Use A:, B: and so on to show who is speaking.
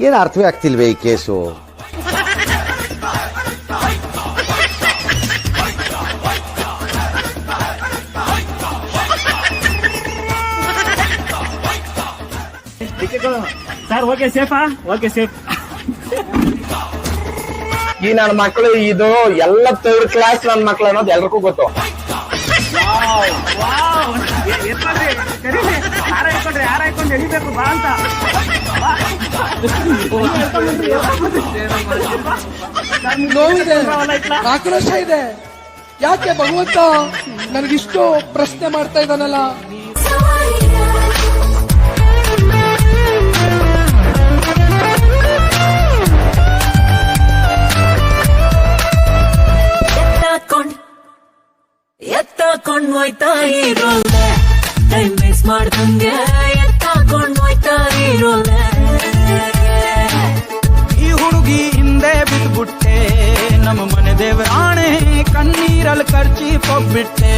A: ಏನು ಅರ್ಥವೇ ಆಗ್ತಿಲ್ವೇ ಈ ಕೇಸು?
B: ಸರ್ ಓಕೆ ಸೇಫಾ? Okay safe.
C: ಈ ನನ್ನ ಮಕ್ಕಳು ಇದು ಎಲ್ಲ ಥರ್ಡ್ ಕ್ಲಾಸ್ ನನ್ನ ಮಕ್ಳು ಅನ್ನೋದು ಎಲ್ರಿಗೂ ಗೊತ್ತು.
B: ಹಾರಾಯ್ಕೊಂಡು ಎಳಿಬೇಕು ಬಾ ಅಂತ.
D: ನೋವಿದೆ, ಆಕ್ರೋಶ ಇದೆ. ಯಾಕೆ ಭಗವಂತ ನನಗಿಷ್ಟು ಪ್ರಶ್ನೆ ಮಾಡ್ತಾ ಇದ್ದಾನಲ್ಲ?
E: ಎತ್ತಾಕೊಂಡ್ ಹೋಯ್ತಾ ಇರೋಲ್ಲ, ಟೈಮ್ ವೇಸ್ಟ್ ಮಾಡ್ದಂಗೆ ಎತ್ತಾಕೊಂಡ್ ಹೋಯ್ತಾ ಇರೋಲ್ಲ.
F: ಈ ಹುಡುಗಿ ಹಿಂದೆ ಬಿದ್ಬಿಟ್ಟೆ, ನಮ್ಮ ಮನೆ ದೇವರಾಣೆ ಕಣ್ಣೀರಲ್ಲಿ ಖರ್ಚಿ ಹೋಗ್ಬಿಟ್ಟೆ.